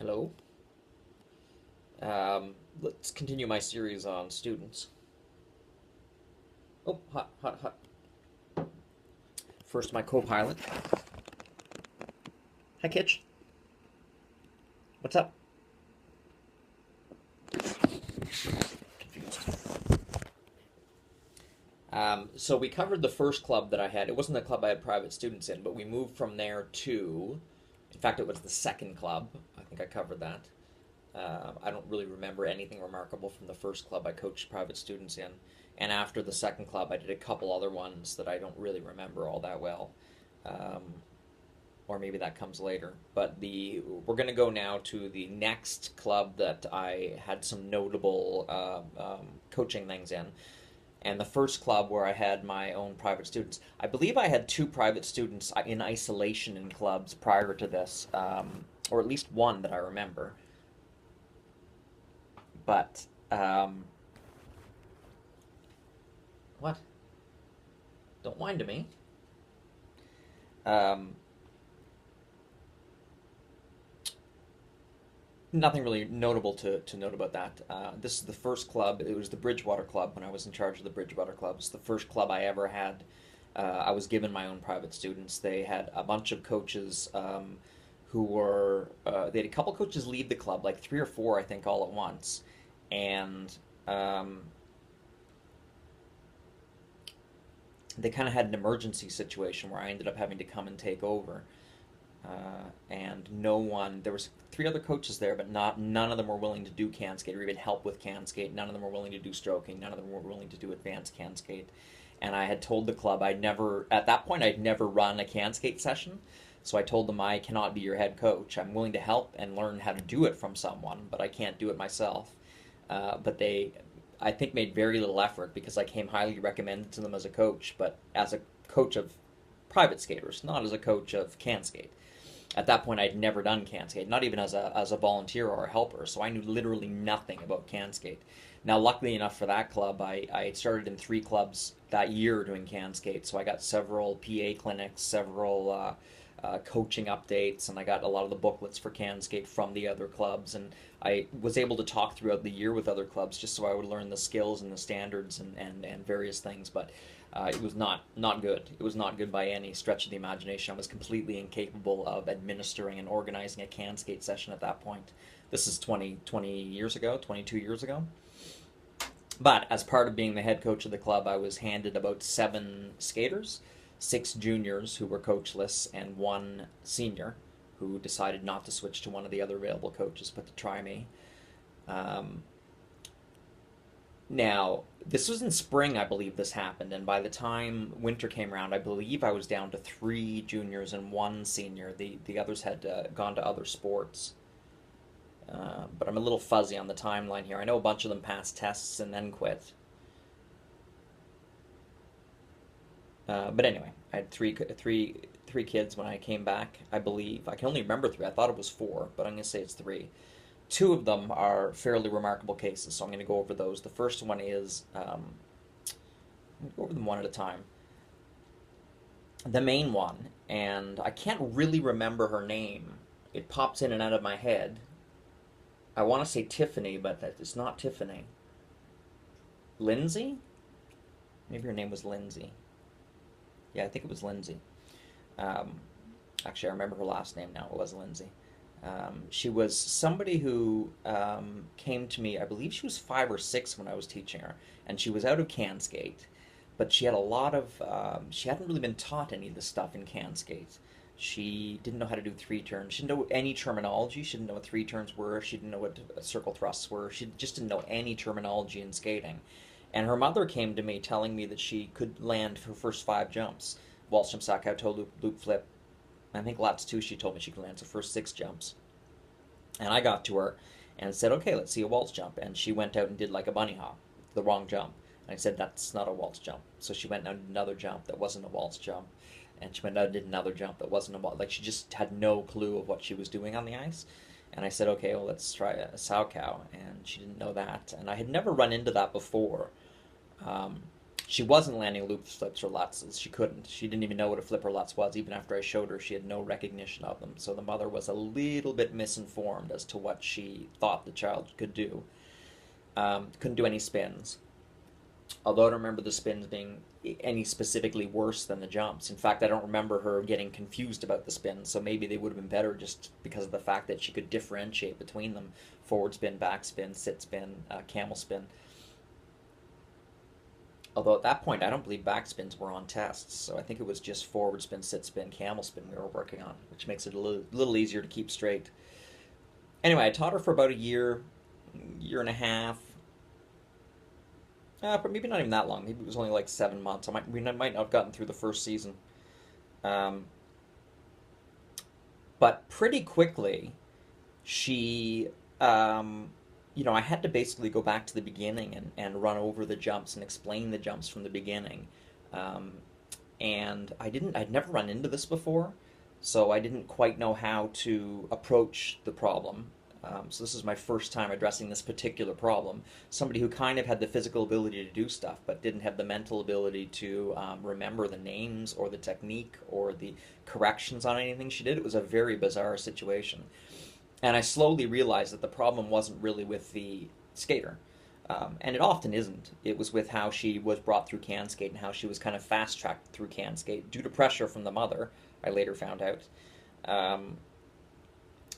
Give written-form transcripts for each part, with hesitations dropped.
Hello. Let's continue my series on students. Oh, hot, hot, hot. First, my co-pilot. Hi, Kitch. What's up? So we covered the first club that I had. It wasn't the club I had private students in, but we moved from there to, in fact, it was the second club. I think I covered that. I don't really remember anything remarkable from the first club I coached private students in. And after the second club, I did a couple other ones that I don't really remember all that well. Um, or maybe that comes later. But we're going to go now to the next club that I had some notable coaching things in. And the first club where I had my own private students. I believe I had two private students in isolation in clubs prior to this, or at least one that I remember. But what? Don't whine to me. Um, Nothing really notable to note about that. This is the first club. It was the Bridgewater Club when I was in charge of the Bridgewater Club. It's the first club I ever had. I was given my own private students. They had a bunch of coaches who were. They had a couple coaches leave the club, like three or four, I think, all at once, and they kind of had an emergency situation where I ended up having to come and take over. And no one. There was three other coaches there, but none of them were willing to do can skate or even help with can skate. None of them were willing to do stroking. None of them were willing to do advanced can skate. And I had told the club at that point I'd never run a can skate session. So I told them I cannot be your head coach. I'm willing to help and learn how to do it from someone, but I can't do it myself. But they, I think, made very little effort because I came highly recommended to them as a coach, but as a coach of private skaters, not as a coach of can skate. At that point, I'd never done can skate, not even as a volunteer or a helper, so I knew literally nothing about can skate. Now, luckily enough for that club, I started in three clubs that year doing can skate, so I got several PA clinics, several coaching updates, and I got a lot of the booklets for can skate from the other clubs, and I was able to talk throughout the year with other clubs just so I would learn the skills and the standards and various things, but it was not good. It was not good by any stretch of the imagination. I was completely incapable of administering and organizing a can skate session at that point. This is 20 years ago, 22 years ago. But as part of being the head coach of the club, I was handed about seven skaters, six juniors who were coachless, and one senior who decided not to switch to one of the other available coaches but to try me. Um, Now, this was in spring, I believe this happened, and by the time winter came around, I believe I was down to three juniors and one senior. The others had gone to other sports. But I'm a little fuzzy on the timeline here. I know a bunch of them passed tests and then quit. But anyway, I had three kids when I came back, I believe. I can only remember three. I thought it was four, but I'm going to say it's three. Two of them are fairly remarkable cases, so I'm going to go over those. The first one is, I'm going to go over them one at a time. The main one, and I can't really remember her name. It pops in and out of my head. I want to say Tiffany, but it's not Tiffany. Lindsay? Maybe her name was Lindsay. Yeah, I think it was Lindsay. Um, Actually, I remember her last name now. It was Lindsay. She was somebody who came to me, I believe she was 5 or 6 when I was teaching her, and she was out of can skate, but she had a lot of, she hadn't really been taught any of the stuff in can skate. She didn't know how to do three turns. She didn't know any terminology. She didn't know what three turns were. She didn't know what circle thrusts were. She just didn't know any terminology in skating. And her mother came to me telling me that she could land her first 5 jumps. Waltz jump, sack out, toe loop, loop flip. I think Lats too, she told me she could land her first 6 jumps. And I got to her and said, okay, let's see a waltz jump. And she went out and did like a bunny hop, the wrong jump. And I said, that's not a waltz jump. So she went out and did another jump that wasn't a waltz jump. And she went out and did another jump that wasn't a waltz. Like she just had no clue of what she was doing on the ice. And I said, okay, well, let's try a sow cow. And she didn't know that. And I had never run into that before. Um, She wasn't landing loop flips or lutzes. She couldn't. She didn't even know what a flip or lutz was. Even after I showed her, she had no recognition of them. So the mother was a little bit misinformed as to what she thought the child could do. Couldn't do any spins. Although I don't remember the spins being any specifically worse than the jumps. In fact, I don't remember her getting confused about the spins, so maybe they would have been better just because of the fact that she could differentiate between them: forward spin, back spin, sit spin, camel spin. Although at that point, I don't believe back spins were on tests, so I think it was just forward spin, sit spin, camel spin we were working on, which makes it a little easier to keep straight. Anyway, I taught her for about a year, year and a half. But maybe not even that long. Maybe it was only like 7 months. We might not have gotten through the first season. Um, but pretty quickly, she, I had to basically go back to the beginning and run over the jumps and explain the jumps from the beginning. Um, and I'd never run into this before, so I didn't quite know how to approach the problem. So this is my first time addressing this particular problem. Somebody who kind of had the physical ability to do stuff, but didn't have the mental ability to remember the names or the technique or the corrections on anything she did. It was a very bizarre situation. And I slowly realized that the problem wasn't really with the skater. And it often isn't. It was with how she was brought through can skate and how she was kind of fast tracked through can skate due to pressure from the mother, I later found out,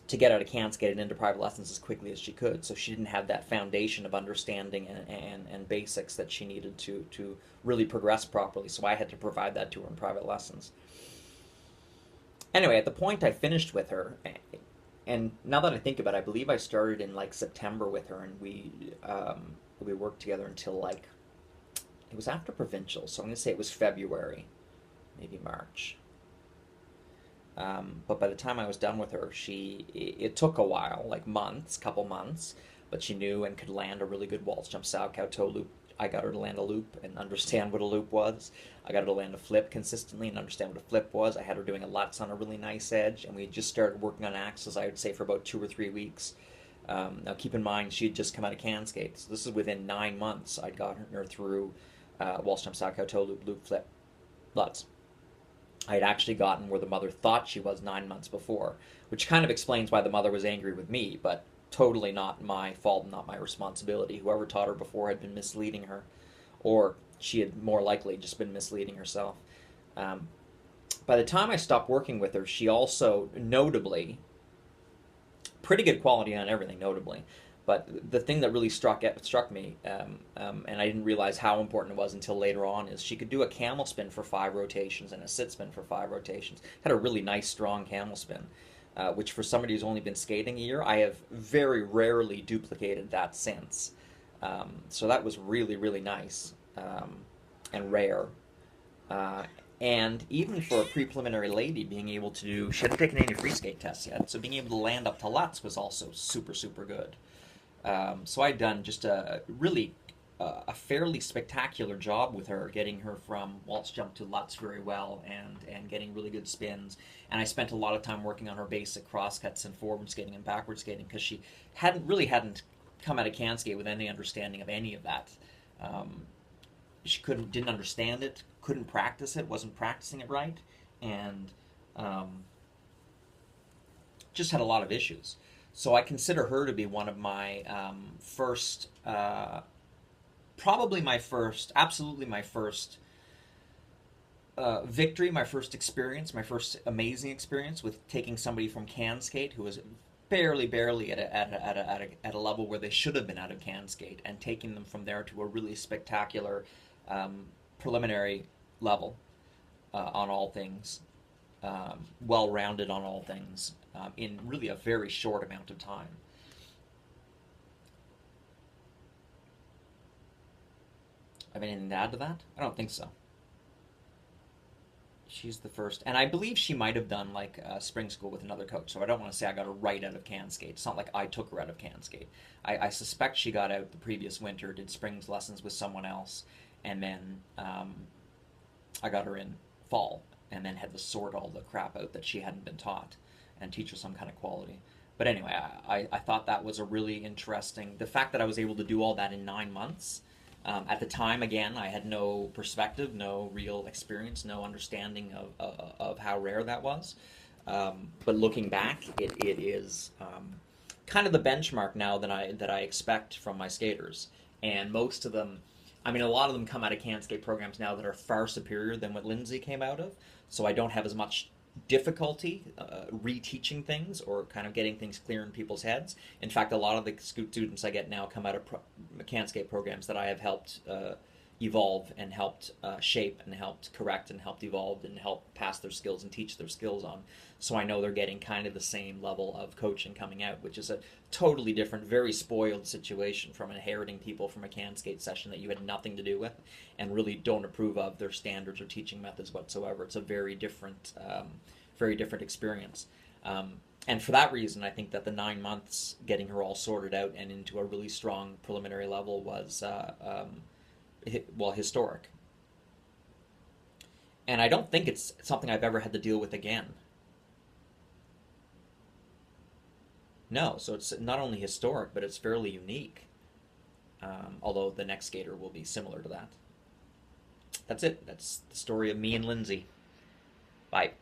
to get out of can skate and into private lessons as quickly as she could. So she didn't have that foundation of understanding and basics that she needed to really progress properly. So I had to provide that to her in private lessons. Anyway, at the point I finished with her, and now that I think about it, I believe I started in like September with her, and we worked together until like it was after provincial, so I'm gonna say it was February, maybe March. But by the time I was done with her, it took a while, like months, couple months, but she knew and could land a really good waltz jump, sow cow toe loop. I got her to land a loop and understand what a loop was. I got her to land a flip consistently and understand what a flip was. I had her doing a lutz on a really nice edge, and we just started working on axes, I would say, for about 2 or 3 weeks. Now, keep in mind, she had just come out of can skate, so this is within 9 months I'd gotten her through waltz jump, sow cow toe loop, loop, flip, lutz. I had actually gotten where the mother thought she was 9 months before, which kind of explains why the mother was angry with me, but totally not my fault, not my responsibility. Whoever taught her before had been misleading her, or she had more likely just been misleading herself. Um, by the time I stopped working with her, she also, notably, pretty good quality on everything, notably, but the thing that really struck me, and I didn't realize how important it was until later on, is she could do a camel spin for 5 rotations and a sit spin for 5 rotations. Had a really nice, strong camel spin, which for somebody who's only been skating a year, I have very rarely duplicated that since. So that was really, really nice and rare. And even for a pre-preliminary lady, being able to do, she hadn't taken any free skate tests yet, so being able to land up to lutz was also super, super good. So I'd done just a fairly spectacular job with her, getting her from waltz jump to lutz very well, and getting really good spins. And I spent a lot of time working on her basic crosscuts and forward skating and backward skating, because she hadn't come out of can skate with any understanding of any of that. She didn't understand it, couldn't practice it, wasn't practicing it right, and just had a lot of issues. So I consider her to be one of my first, probably my first, absolutely my first victory, my first experience, my first amazing experience with taking somebody from can skate who was barely at a level where they should have been out of can skate, and taking them from there to a really spectacular preliminary level on all things, well-rounded on all things, in really a very short amount of time. Have anything to add to that? I don't think so. She's the first, and I believe she might have done like spring school with another coach, so I don't want to say I got her right out of can skate. It's not like I took her out of can skate. I suspect she got out the previous winter, did spring's lessons with someone else, and then I got her in fall, and then had to sort all the crap out that she hadn't been taught and teach her some kind of quality. But anyway, I thought that was a really interesting, the fact that I was able to do all that in 9 months, At the time, again, I had no perspective, no real experience, no understanding of how rare that was. But looking back, it is kind of the benchmark now that I expect from my skaters. And most of them, I mean, a lot of them come out of can skate programs now that are far superior than what Lindsay came out of. So I don't have as much difficulty reteaching things or kind of getting things clear in people's heads. In fact, a lot of the students I get now come out of Mechanscape programs that I have helped evolve and helped shape and helped correct and helped evolve and help pass their skills and teach their skills on. So I know they're getting kind of the same level of coaching coming out, which is a totally different, very spoiled situation from inheriting people from a can skate session that you had nothing to do with and really don't approve of their standards or teaching methods whatsoever. It's a very different experience. And for that reason, I think that the 9 months getting her all sorted out and into a really strong preliminary level was, well, historic. And I don't think it's something I've ever had to deal with again. No, so it's not only historic, but it's fairly unique. Although the next skater will be similar to that. That's it. That's the story of me and Lindsay. Bye.